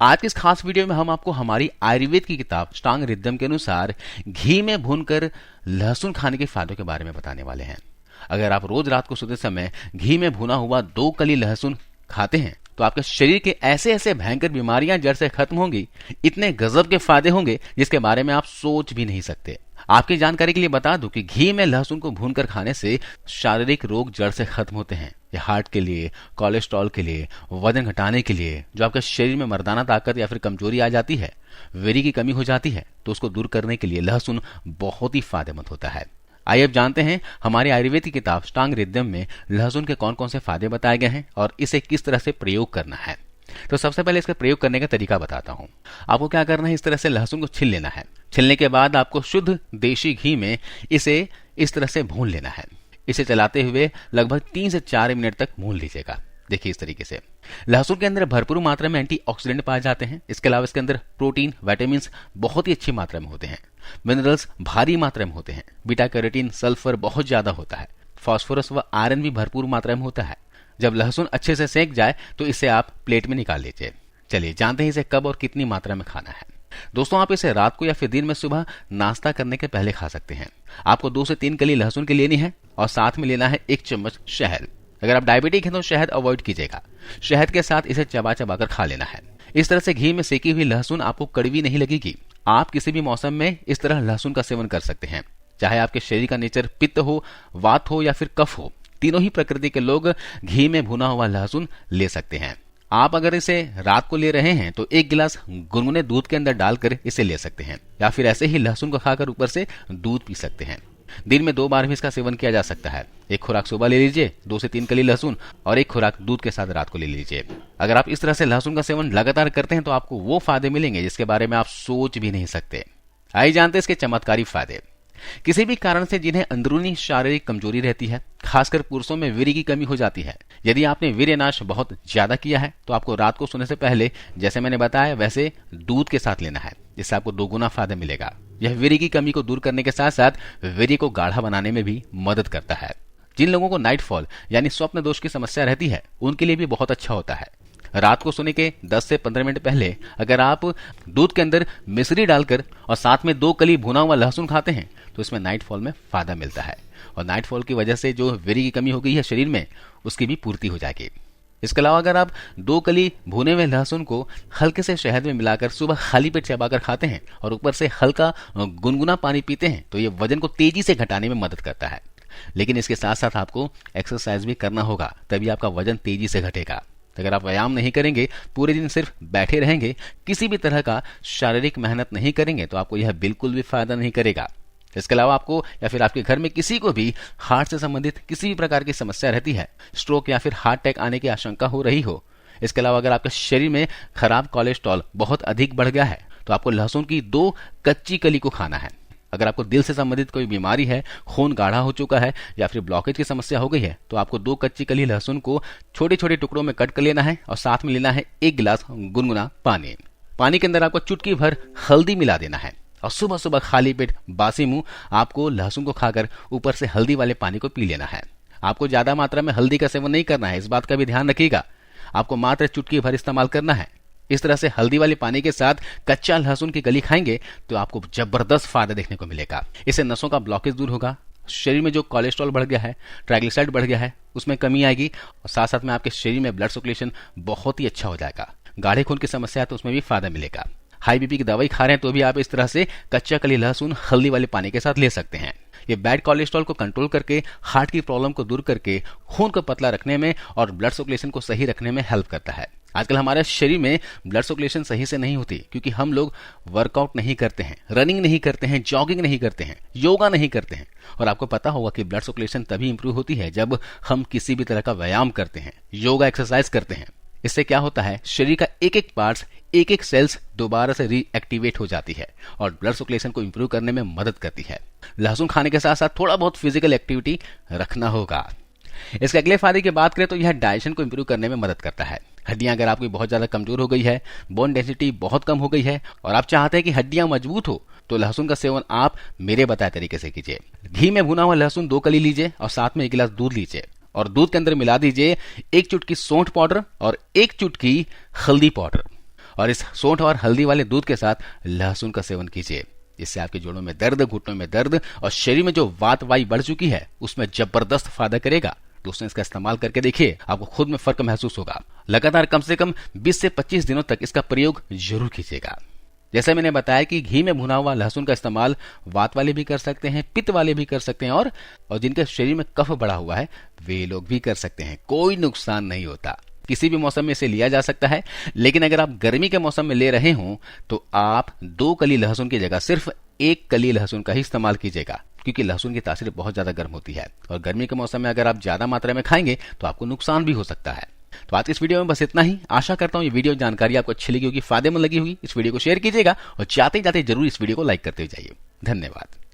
आज की इस खास वीडियो में हम आपको हमारी आयुर्वेद की किताब अष्टांग हृदयम के अनुसार घी में भूनकर लहसुन खाने के फायदों के बारे में बताने वाले हैं। अगर आप रोज रात को सोते समय घी में भुना हुआ 2 कली लहसुन खाते हैं तो आपके शरीर के ऐसे ऐसे भयंकर बीमारियां जड़ से खत्म होंगी, इतने गजब के फायदे होंगे जिसके बारे में आप सोच भी नहीं सकते। आपकी जानकारी के लिए बता दूं कि घी में लहसुन को भूनकर खाने से शारीरिक रोग जड़ से खत्म होते हैं। ये हार्ट के लिए, कोलेस्ट्रॉल के लिए, वजन घटाने के लिए, जो आपके शरीर में मर्दाना ताकत या फिर कमजोरी आ जाती है, वेरी की कमी हो जाती है, तो उसको दूर करने के लिए लहसुन बहुत ही फायदेमंद होता है। आइए अब जानते हैं हमारी आयुर्वेद की किताब अष्टांग हृदयम में लहसुन के कौन कौन से फायदे बताए गए हैं और इसे किस तरह से प्रयोग करना है। तो सबसे पहले इसका प्रयोग करने का तरीका बताता हूं। आपको क्या करना है, इस तरह से लहसुन को छील लेना है। छीलने के बाद आपको शुद्ध देशी घी में इसे इस तरह से भून लेना है। इसे चलाते हुए लगभग 3 से 4 मिनट तक भून लीजिएगा। देखिए इस तरीके से। लहसुन के अंदर भरपूर मात्रा में एंटीऑक्सीडेंट पाए जाते हैं। इसके अलावा इसके अंदर प्रोटीन, विटामिन बहुत ही अच्छी मात्रा में होते हैं। मिनरल्स भारी मात्रा में होते हैं। बीटा कैरोटीन, सल्फर बहुत ज्यादा होता है। फास्फोरस व आयरन भी भरपूर मात्रा में होता है। जब लहसुन अच्छे से सेक जाए तो इसे आप प्लेट में निकाल लीजिए। चलिए जानते हैं इसे कब और कितनी मात्रा में खाना है। दोस्तों, आप इसे रात को या फिर दिन में सुबह नाश्ता करने के पहले खा सकते हैं। आपको 2 से 3 कली लहसुन की लेनी है और साथ में लेना है 1 चम्मच शहद। अगर आप डायबिटिक हैं तो शहद अवॉइड कीजिएगा। शहद के साथ इसे चबा चबा कर खा लेना है। इस तरह से घी में सेकी हुई लहसुन आपको कड़वी नहीं लगेगी। आप किसी भी मौसम में इस तरह लहसुन का सेवन कर सकते हैं। चाहे आपके शरीर का नेचर पित्त हो, वात हो या फिर कफ हो, तीनों ही प्रकृति के लोग घी में भुना हुआ लहसुन ले सकते हैं। आप अगर इसे रात को ले रहे हैं तो 1 गिलास गुनगुने दूध के अंदर डालकर इसे ले सकते हैं, या फिर ऐसे ही लहसुन को खाकर ऊपर से दूध पी सकते हैं। दिन में 2 बार भी इसका सेवन किया जा सकता है। 1 खुराक सुबह ले लीजिए, 2 से 3 कली लहसुन, और 1 खुराक दूध के साथ रात को ले लीजिए। अगर आप इस तरह से लहसुन का सेवन लगातार करते हैं तो आपको वो फायदे मिलेंगे जिसके बारे में आप सोच भी नहीं सकते। आइए जानते हैं इसके चमत्कारी फायदे। किसी भी कारण से जिन्हें अंदरूनी शारीरिक कमजोरी रहती है, खासकर पुरुषों में वीर्य की कमी हो जाती है, यदि आपने वीर्यनाश बहुत ज्यादा किया है तो आपको रात को सोने से पहले, जैसे मैंने बताया वैसे, दूध के साथ लेना है, जिससे आपको 2 गुना फायदा मिलेगा। यह वीर्य की कमी को दूर करने के साथ साथ वीर्य को गाढ़ा बनाने में भी मदद करता है। जिन लोगों को नाइट फॉल यानी स्वप्न दोष की समस्या रहती है, उनके लिए भी बहुत अच्छा होता है। रात को सोने के 10 से 15 मिनट पहले अगर आप दूध के अंदर मिश्री डालकर और साथ में 2 कली भुना हुआ लहसुन खाते हैं तो इसमें नाइट फॉल में फायदा मिलता है, और नाइट फॉल की वजह से जो वीर्य की कमी हो गई है शरीर में, उसकी भी पूर्ति हो जाएगी। इसके अलावा अगर आप 2 कली भुने हुए लहसुन को हल्के से शहद में मिलाकर सुबह खाली पेट चबाकर खाते हैं और ऊपर से हल्का गुनगुना पानी पीते हैं तो ये वजन को तेजी से घटाने में मदद करता है। लेकिन इसके साथ साथ आपको एक्सरसाइज भी करना होगा, तभी आपका वजन तेजी से घटेगा। अगर आप व्यायाम नहीं करेंगे, पूरे दिन सिर्फ बैठे रहेंगे, किसी भी तरह का शारीरिक मेहनत नहीं करेंगे, तो आपको यह बिल्कुल भी फायदा नहीं करेगा। इसके अलावा आपको या फिर आपके घर में किसी को भी हार्ट से संबंधित किसी भी प्रकार की समस्या रहती है, स्ट्रोक या फिर हार्ट अटैक आने की आशंका हो रही हो, इसके अलावा अगर आपके शरीर में खराब कोलेस्ट्रॉल बहुत अधिक बढ़ गया है, तो आपको लहसुन की 2 कच्ची कली को खाना है। अगर आपको दिल से संबंधित कोई बीमारी है, खून गाढ़ा हो चुका है या फिर ब्लॉकेज की समस्या हो गई है, तो आपको 2 कच्ची कली लहसुन को छोटे छोटे टुकड़ों में कट कर लेना है और साथ में लेना है 1 गिलास गुनगुना पानी। पानी के अंदर आपको चुटकी भर हल्दी मिला देना है और सुबह सुबह खाली पेट बासी मुंह आपको लहसुन को खाकर ऊपर से हल्दी वाले पानी को पी लेना है। आपको ज्यादा मात्रा में हल्दी का सेवन नहीं करना है, इस बात का भी ध्यान रखिएगा। आपको मात्र चुटकी भर इस्तेमाल करना है। इस तरह से हल्दी वाले पानी के साथ कच्चा लहसुन की कली खाएंगे तो आपको जबरदस्त फायदा देखने को मिलेगा। इससे नसों का ब्लॉकेज दूर होगा, शरीर में जो कोलेस्ट्रॉल बढ़ गया है, ट्राइग्लिसराइड बढ़ गया है, उसमें कमी आएगी, और साथ साथ में आपके शरीर में ब्लड सर्कुलेशन बहुत ही अच्छा हो जाएगा। गाढ़े खून की समस्या है तो उसमें भी फायदा मिलेगा। हाई बीपी की दवाई खा रहे हैं तो भी आप इस तरह से कच्चा कली लहसुन हल्दी वाले पानी के साथ ले सकते हैं। ये बैड कोलेस्ट्रॉल को कंट्रोल करके, हार्ट की प्रॉब्लम को दूर करके, खून को पतला रखने में और ब्लड सर्कुलेशन को सही रखने में हेल्प करता है। आजकल हमारे शरीर में ब्लड सर्कुलेशन सही से नहीं होती क्योंकि हम लोग वर्कआउट नहीं करते हैं, रनिंग नहीं करते हैं, जॉगिंग नहीं करते हैं, योगा नहीं करते हैं। और आपको पता होगा कि ब्लड सर्कुलेशन तभी इंप्रूव होती है जब हम किसी भी तरह का व्यायाम करते हैं, योगा एक्सरसाइज करते हैं। इससे क्या होता है, शरीर का एक एक पार्ट्स, एक एक सेल्स दोबारा से रीएक्टिवेट हो जाती है और ब्लड सर्कुलेशन को इंप्रूव करने में मदद करती है। लहसुन खाने के साथ साथ थोड़ा बहुत फिजिकल एक्टिविटी रखना होगा। इसके अगले फायदे की बात करें तो यह डाइजेशन को इंप्रूव करने में मदद करता है। हड्डियां अगर आपकी बहुत ज्यादा कमजोर हो गई है, बोन डेंसिटी बहुत कम हो गई है और आप चाहते हैं कि हड्डियां मजबूत हो, तो लहसुन का सेवन आप मेरे बताए तरीके से कीजिए। घी में भुना हुआ लहसुन 2 कली लीजिए और साथ में 1 गिलास दूध लीजिए और दूध के अंदर मिला दीजिए 1 चुटकी सौंठ पाउडर और 1 चुटकी हल्दी पाउडर और इस सौंठ और हल्दी वाले दूध के साथ लहसुन का सेवन कीजिए। इससे आपके जोड़ों में दर्द, घुटनों में दर्द और शरीर में जो वात वाई बढ़ चुकी है उसमें जबरदस्त फायदा करेगा। दोस्तों, इसका इस्तेमाल करके देखिए, आपको खुद में फर्क महसूस होगा। लगातार कम से कम 20 से 25 दिनों तक इसका प्रयोग जरूर कीजिएगा। जैसे मैंने बताया कि घी में भुना हुआ लहसुन का इस्तेमाल वात वाले भी कर सकते हैं, पित्त वाले भी कर सकते हैं, और जिनके शरीर में कफ बढ़ा हुआ है वे लोग भी कर सकते हैं। कोई नुकसान नहीं होता। किसी भी मौसम में इसे लिया जा सकता है, लेकिन अगर आप गर्मी के मौसम में ले रहे हो तो आप 2 कली लहसुन की जगह सिर्फ 1 कली लहसुन का ही इस्तेमाल कीजिएगा, क्योंकि लहसुन की तासीर बहुत ज्यादा गर्म होती है और गर्मी के मौसम में अगर आप ज्यादा मात्रा में खाएंगे तो आपको नुकसान भी हो सकता है। तो आज की इस वीडियो में बस इतना ही। आशा करता हूं ये वीडियो जानकारी आपको अच्छी लगी होगी, फायदेमंद लगी होगी। इस वीडियो को शेयर कीजिएगा और जाते जाते जरूर इस वीडियो को लाइक करते जाइए। धन्यवाद।